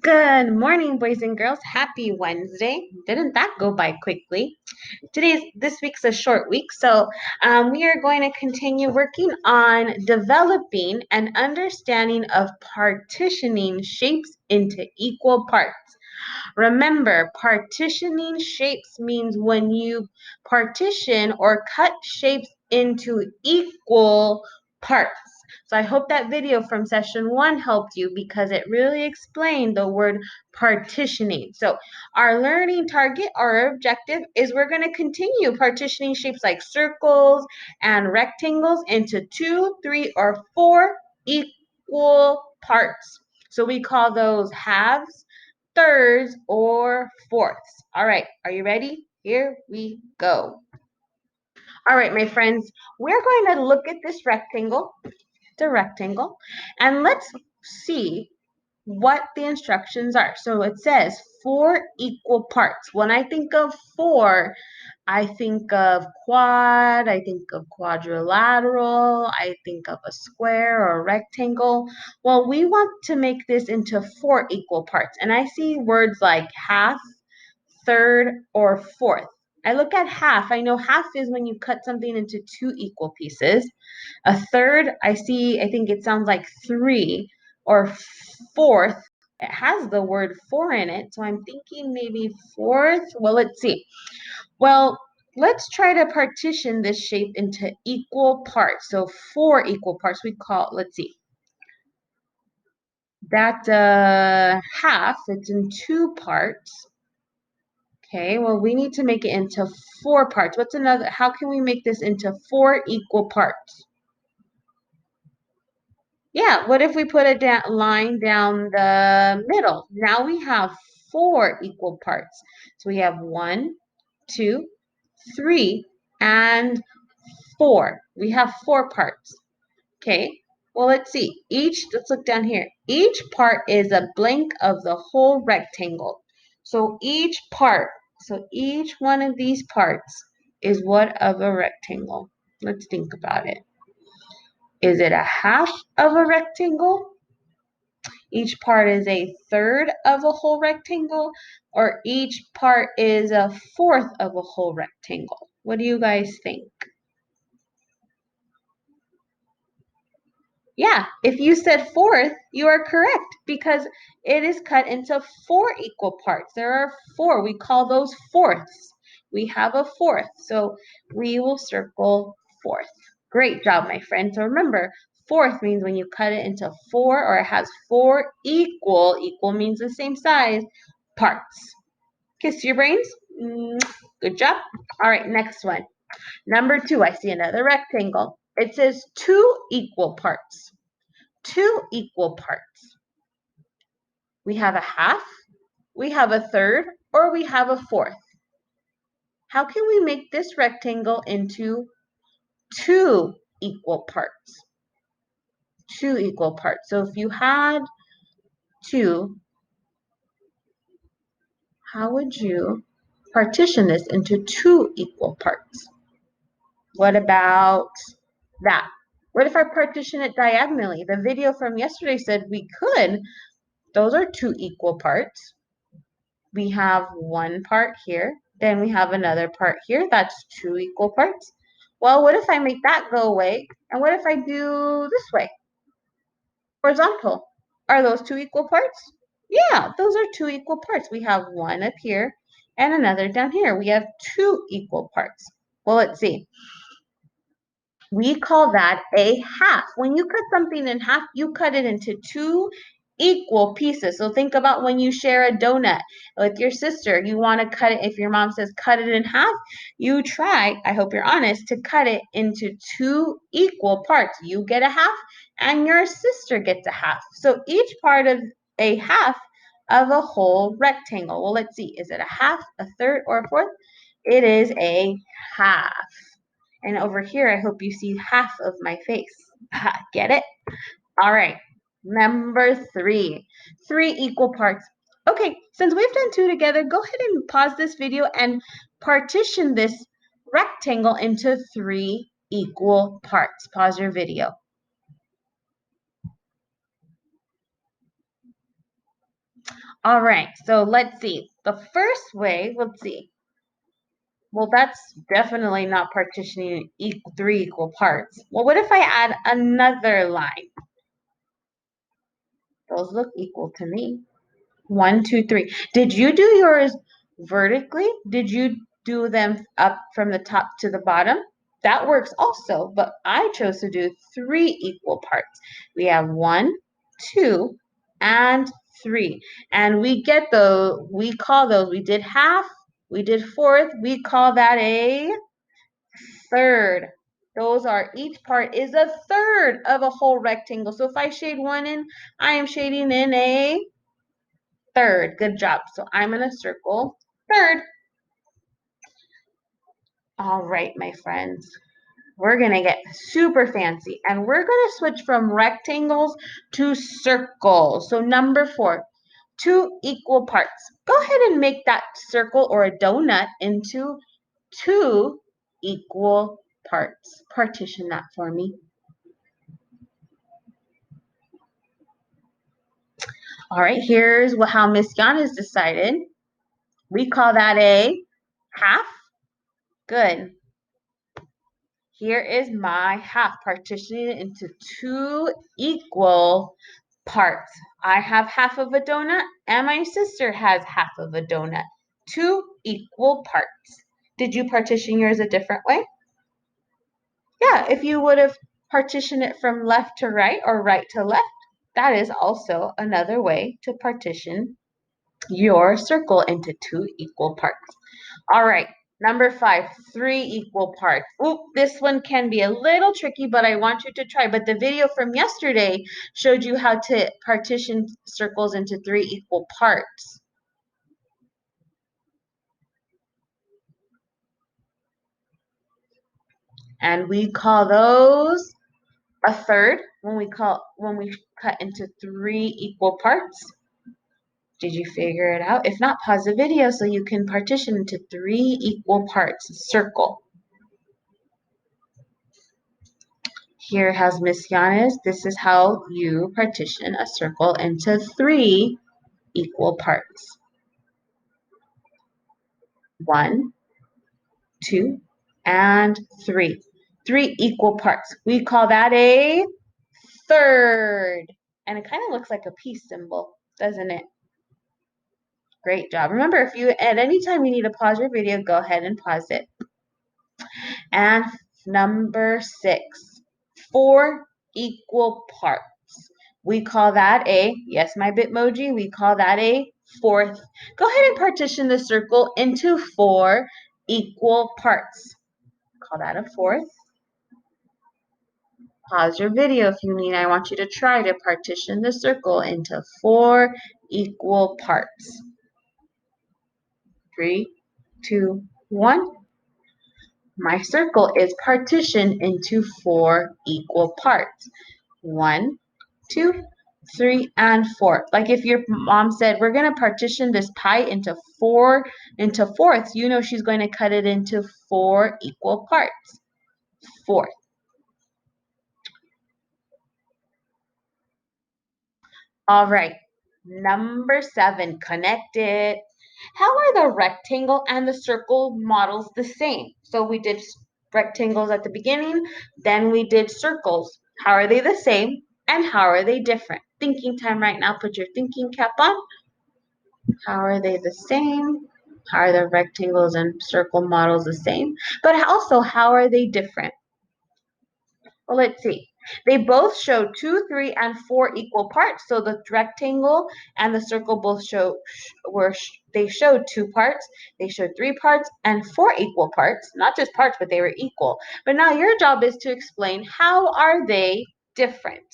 Good morning, boys and girls. Happy Wednesday. Didn't that go by quickly? This week's a short week, so we are going to continue working on developing an understanding of partitioning shapes into equal parts. Remember, partitioning shapes means when you partition or cut shapes into equal parts. So I hope that video from session 1 helped you because it really explained the word partitioning. So our learning target, our objective is we're going to continue partitioning shapes like circles and rectangles into 2, 3, or 4 equal parts. So we call those halves, thirds, or fourths. All right, are you ready? Here we go. All right, my friends, we're going to look at this rectangle, and let's see what the instructions are. So it says 4 equal parts. When I think of 4, I think of quad, I think of quadrilateral, I think of a square or a rectangle. Well, we want to make this into 4 equal parts. And I see words like half, third, or fourth. I look at half. I know half is when you cut something into 2 equal pieces. A third, I think it sounds like 3, or fourth. It has the word 4 in it, so I'm thinking maybe fourth. Well, let's see. Well, let's try to partition this shape into equal parts. So 4 equal parts. Let's see. That half, it's in 2 parts. Okay, well, we need to make it into 4 parts. How can we make this into 4 equal parts? Yeah, what if we put a line down the middle? Now we have 4 equal parts. So we have 1, 2, 3, and 4. We have 4 parts. Okay, well, let's see. Let's look down here. Each part is a blank of the whole rectangle. So each one of these parts is what of a rectangle? Let's think about it. Is it a half of a rectangle? Each part is a third of a whole rectangle, or each part is a fourth of a whole rectangle? What do you guys think? Yeah, if you said fourth, you are correct because it is cut into 4 equal parts. There are 4. We call those fourths. We have a fourth, so we will circle fourth. Great job, my friend. So remember, fourth means when you cut it into 4, or it has 4 equal means the same size, parts. Kiss your brains. Good job. All right, next one. Number 2, I see another rectangle. It says 2 equal parts. 2 equal parts. We have a half, we have a third, or we have a fourth. How can we make this rectangle into 2 equal parts? 2 equal parts. So if you had 2, how would you partition this into 2 equal parts? What about that? What if I partition it diagonally? The video from yesterday said we could. Those are 2 equal parts. We have 1 part here, then we have another part here. That's 2 equal parts. Well, what if I make that go away? And what if I do this way? Horizontal. Are those 2 equal parts? Yeah, those are 2 equal parts. We have 1 up here and another down here. We have 2 equal parts. Well, let's see. We call that a half. When you cut something in half, you cut it into 2 equal pieces. So think about when you share a donut with your sister. You want to cut it, if your mom says cut it in half, you try, I hope you're honest, to cut it into 2 equal parts. You get a half and your sister gets a half. So each part of a half of a whole rectangle. Well, let's see. Is it a half, a third, or a fourth? It is a half. And over here, I hope you see half of my face. Get it? All right. Number 3. 3 equal parts. Okay, since we've done 2 together, go ahead and pause this video and partition this rectangle into 3 equal parts. Pause your video. All right, so let's see. The first way, let's see. Well, that's definitely not partitioning three equal parts. Well, what if I add another line? Those look equal to me. 1, 2, 3. Did you do yours vertically? Did you do them up from the top to the bottom? That works also, but I chose to do three equal parts. We have 1, 2, and 3. And we get those, we call those, we did half, we did fourth, we call that a third. Those are, each part is a third of a whole rectangle. So if I shade one in, I am shading in a third. Good job. So I'm going to circle third. All right, my friends. We're going to get super fancy and we're going to switch from rectangles to circles. So number 4, 2 equal parts. Go ahead and make that circle or a donut into 2 equal parts. Partition that for me. All right, here's how Miss Yana's decided. We call that a half. Good. Here is my half, partitioning it into 2 equal parts. I have half of a donut and my sister has half of a donut. 2 equal parts. Did you partition yours a different way? Yeah, if you would have partitioned it from left to right or right to left, that is also another way to partition your circle into 2 equal parts. All right, number 5, 3 equal parts. Oop, this one can be a little tricky, but I want you to try. But the video from yesterday showed you how to partition circles into 3 equal parts. And we call those a third when we cut into 3 equal parts. Did you figure it out? If not, pause the video so you can partition into 3 equal parts. Circle. Here has Miss Yanis. This is how you partition a circle into 3 equal parts. 1, 2, and 3. 3 equal parts. We call that a third. And it kind of looks like a peace symbol, doesn't it? Great job. Remember, if you at any time you need to pause your video, go ahead and pause it. And number 6, 4 equal parts. We call that a, yes, my Bitmoji, we call that a fourth. Go ahead and partition the circle into 4 equal parts. Call that a fourth. Pause your video if you need. I want you to try to partition the circle into 4 equal parts. 3, 2, 1. My circle is partitioned into 4 equal parts. 1, 2, 3, and 4. Like if your mom said, we're going to partition this pie into fourths, you know she's going to cut it into 4 equal parts. Fourth. All right. Number 7, connected. How are the rectangle and the circle models the same? So we did rectangles at the beginning, then we did circles. How are they the same and how are they different? Thinking time right now. Put your thinking cap on. How are they the same? How are the rectangles and circle models the same? But also, how are they different? Well, let's see. They both show 2, 3, and 4 equal parts. So the rectangle and the circle both they showed 2 parts, they showed 3 parts, and 4 equal parts. Not just parts, but they were equal. But now your job is to explain how are they different.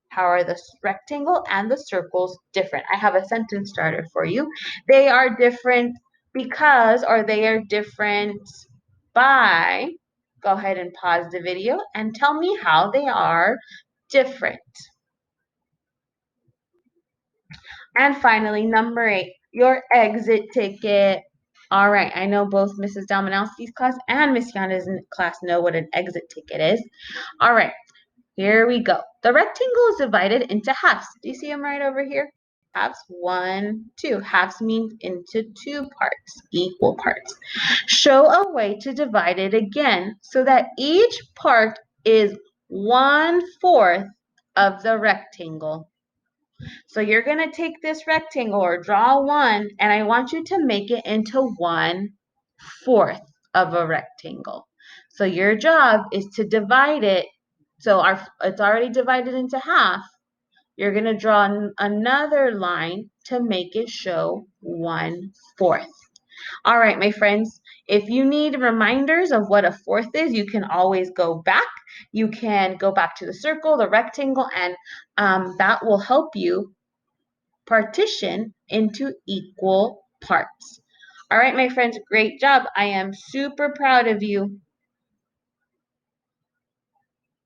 How are the rectangle and the circles different? I have a sentence starter for you. They are different because, or they are different by. Go ahead and pause the video and tell me how they are different. And finally, number 8, your exit ticket. All right, I know both Mrs. Dominowski's class and Miss Yana's class know what an exit ticket is. All right, here we go. The rectangle is divided into halves. Do you see them right over here? halves, 1, 2. Halves means into 2 parts, equal parts. Show a way to divide it again so that each part is 1/4 of the rectangle. So you're going to take this rectangle or draw one, and I want you to make it into 1/4 of a rectangle. So your job is to divide it. So it's already divided into half. You're going to draw another line to make it show 1/4. All right, my friends, if you need reminders of what a fourth is, you can always go back. You can go back to the circle, the rectangle, and that will help you partition into equal parts. All right, my friends, great job. I am super proud of you.